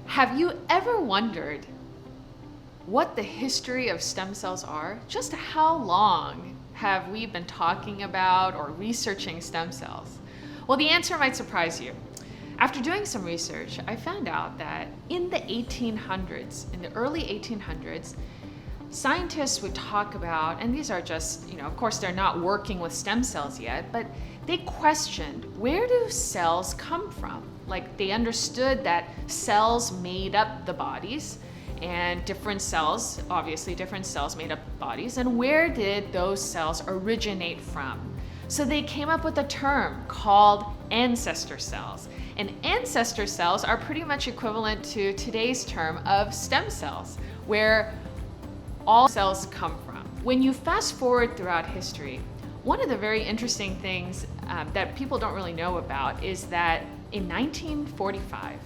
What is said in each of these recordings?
Have you ever wondered what the history of stem cells are? Just how long have we been talking about or researching stem cells? Well, the answer might surprise you. After doing some research, I found out that in the 1800s, in the early 1800s, scientists would talk about, and these are just, of course they're not working with stem cells yet, but they questioned, where do cells come from? Like, they understood that cells made up the bodies, and different cells, obviously different cells made up bodies, and where did those cells originate from? So they came up with a term called ancestor cells. And ancestor cells are pretty much equivalent to today's term of stem cells, where all cells come from. When you fast forward throughout history, one of the very interesting things that people don't really know about is that in 1945,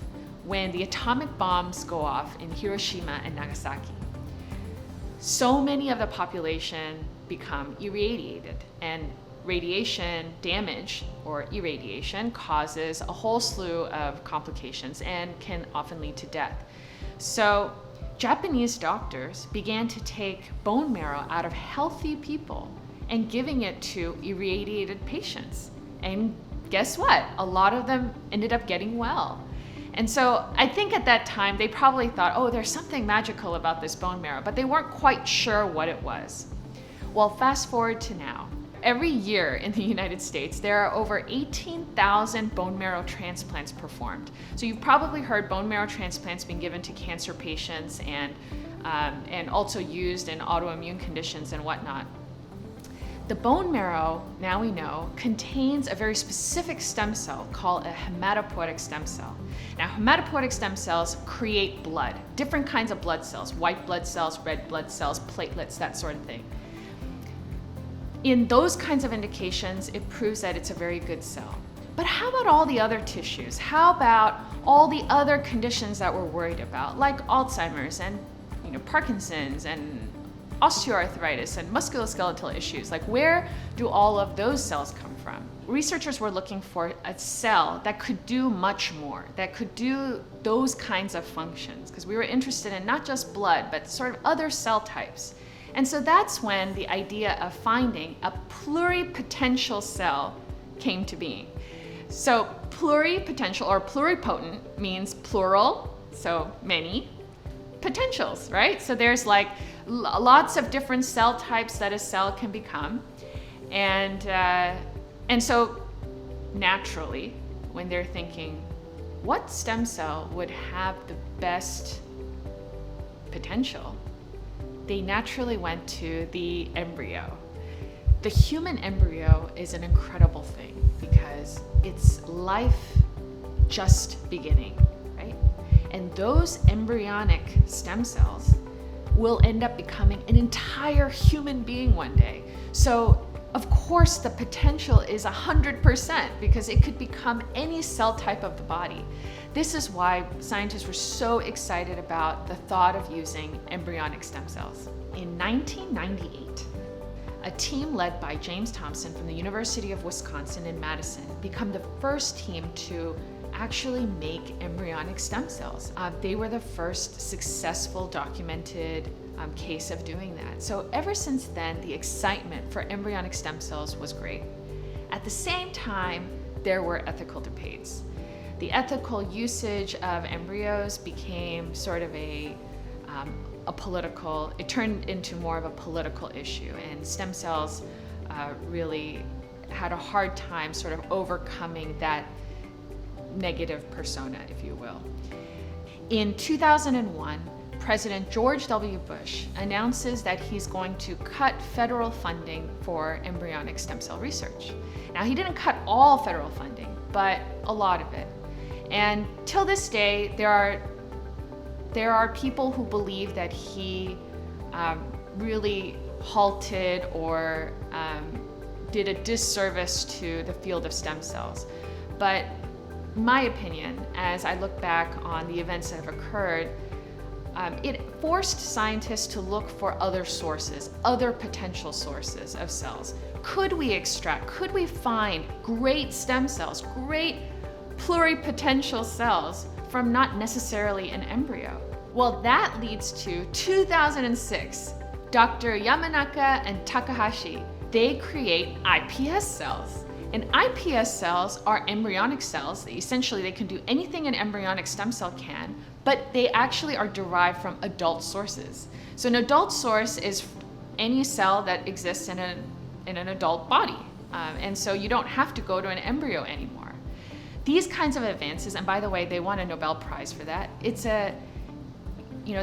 when the atomic bombs go off in Hiroshima and Nagasaki, so many of the population become irradiated, and radiation damage or irradiation causes a whole slew of complications and can often lead to death. So Japanese doctors began to take bone marrow out of healthy people and giving it to irradiated patients. And guess what? A lot of them ended up getting well. And so I think at that time they probably thought, oh, there's something magical about this bone marrow, but they weren't quite sure what it was. Well, fast forward to now. Every year in the United States, there are over 18,000 bone marrow transplants performed. So you've probably heard bone marrow transplants being given to cancer patients and also used in autoimmune conditions and whatnot. The bone marrow, now we know, contains a very specific stem cell called a hematopoietic stem cell. Now, hematopoietic stem cells create blood, different kinds of blood cells, white blood cells, red blood cells, platelets, that sort of thing. In those kinds of indications, it proves that it's a very good cell. But how about all the other tissues? How about all the other conditions that we're worried about, like Alzheimer's and Parkinson's and osteoarthritis and musculoskeletal issues? Like, where do all of those cells come from? Researchers were looking for a cell that could do much more, that could do those kinds of functions, because we were interested in not just blood, but sort of other cell types. And so that's when the idea of finding a pluripotential cell came to being. So pluripotential or pluripotent means plural, so many, potentials, right? So there's like lots of different cell types that a cell can become. And so naturally, when they're thinking, what stem cell would have the best potential, they naturally went to the embryo. The human embryo is an incredible thing because it's life just beginning, right? And those embryonic stem cells will end up becoming an entire human being one day. So of course the potential is 100% because it could become any cell type of the body. This is why scientists were so excited about the thought of using embryonic stem cells. In 1998, a team led by James Thompson from the University of Wisconsin in Madison became the first team to actually make embryonic stem cells. They were the first successful documented case of doing that. So ever since then, the excitement for embryonic stem cells was great. At the same time, there were ethical debates. The ethical usage of embryos became sort of a political, it turned into more of a political issue, and stem cells really had a hard time sort of overcoming that negative persona, if you will. In 2001, President George W. Bush announces that he's going to cut federal funding for embryonic stem cell research. Now, he didn't cut all federal funding, but a lot of it. And till this day, there are people who believe that he really halted or did a disservice to the field of stem cells. But my opinion, as I look back on the events that have occurred, it forced scientists to look for other sources, other potential sources of cells. Could we find great stem cells, great pluripotential cells from not necessarily an embryo. Well, that leads to 2006. Dr. Yamanaka and Takahashi, they create iPS cells. And iPS cells are embryonic cells. Essentially, they can do anything an embryonic stem cell can, but they actually are derived from adult sources. So an adult source is any cell that exists in an adult body. And so you don't have to go to an embryo anymore. These kinds of advances, and by the way, they won a Nobel Prize for that.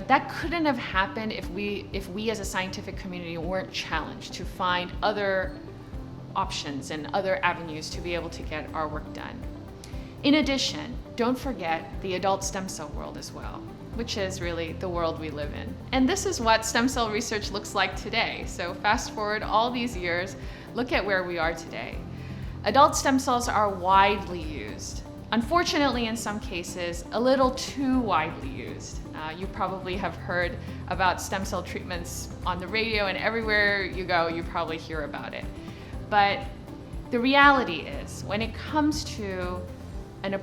That couldn't have happened if we as a scientific community weren't challenged to find other options and other avenues to be able to get our work done. In addition, don't forget the adult stem cell world as well, which is really the world we live in. And this is what stem cell research looks like today. So fast forward all these years, look at where we are today. Adult stem cells are widely used. Unfortunately, in some cases, a little too widely used. You probably have heard about stem cell treatments on the radio, and everywhere you go, you probably hear about it. But the reality is, when it comes to an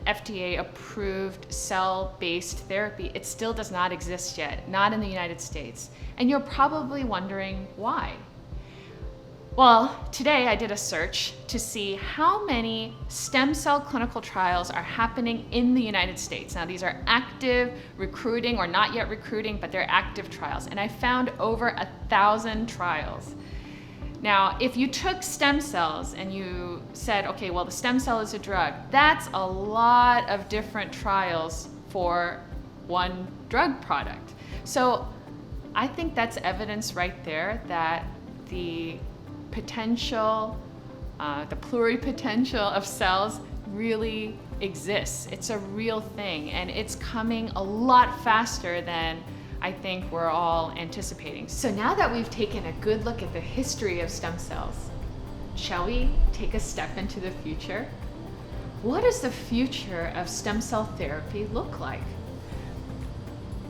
FDA-approved cell-based therapy, it still does not exist yet, not in the United States. And you're probably wondering why. Well, today I did a search to see how many stem cell clinical trials are happening in the United States. Now, these are active recruiting or not yet recruiting, but they're active trials. And I found over 1,000 trials. Now, if you took stem cells and you said, okay, well, the stem cell is a drug, that's a lot of different trials for one drug product. So I think that's evidence right there that the potential, the pluripotential of cells really exists. It's a real thing, and it's coming a lot faster than I think we're all anticipating. So now that we've taken a good look at the history of stem cells, shall we take a step into the future? What does the future of stem cell therapy look like?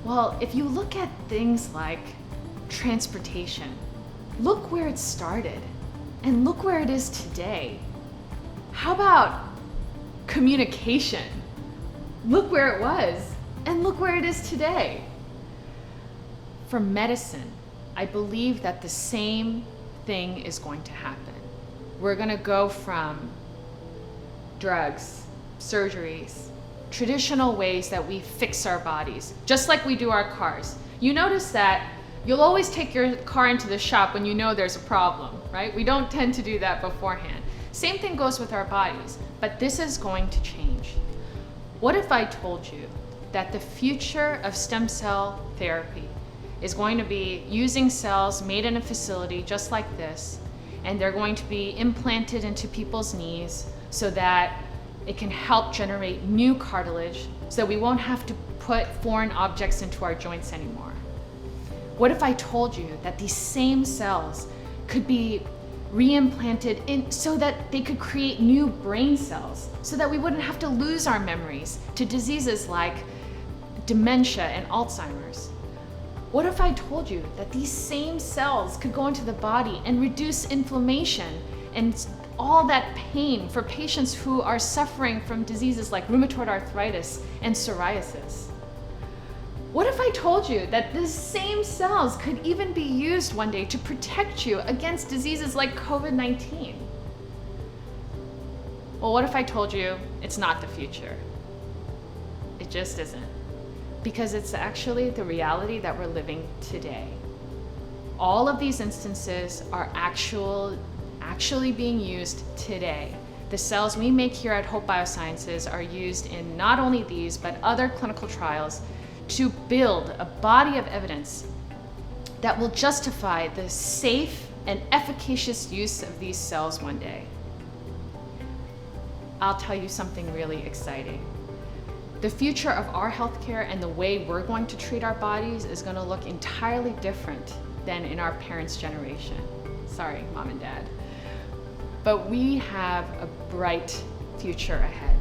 Well, if you look at things like transportation, look where it started and look where it is today. How about communication? Look where it was and look where it is today. For medicine, I believe that the same thing is going to happen. We're going to go from drugs, surgeries, traditional ways that we fix our bodies, just like we do our cars. You notice that you'll always take your car into the shop when you know there's a problem, right? We don't tend to do that beforehand. Same thing goes with our bodies, but this is going to change. What if I told you that the future of stem cell therapy is going to be using cells made in a facility just like this, and they're going to be implanted into people's knees so that it can help generate new cartilage so that we won't have to put foreign objects into our joints anymore? What if I told you that these same cells could be reimplanted in so that they could create new brain cells so that we wouldn't have to lose our memories to diseases like dementia and Alzheimer's? What if I told you that these same cells could go into the body and reduce inflammation and all that pain for patients who are suffering from diseases like rheumatoid arthritis and psoriasis? What if I told you that these same cells could even be used one day to protect you against diseases like COVID-19? Well, what if I told you it's not the future? It just isn't. Because it's actually the reality that we're living today. All of these instances are actually being used today. The cells we make here at Hope Biosciences are used in not only these, but other clinical trials to build a body of evidence that will justify the safe and efficacious use of these cells one day. I'll tell you something really exciting. The future of our healthcare and the way we're going to treat our bodies is going to look entirely different than in our parents' generation. Sorry, Mom and Dad. But we have a bright future ahead.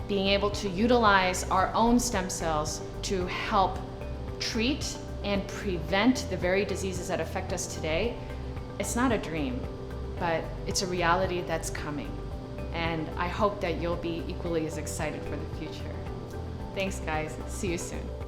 Being able to utilize our own stem cells to help treat and prevent the very diseases that affect us today, it's not a dream, but it's a reality that's coming. And I hope that you'll be equally as excited for the future. Thanks, guys. See you soon.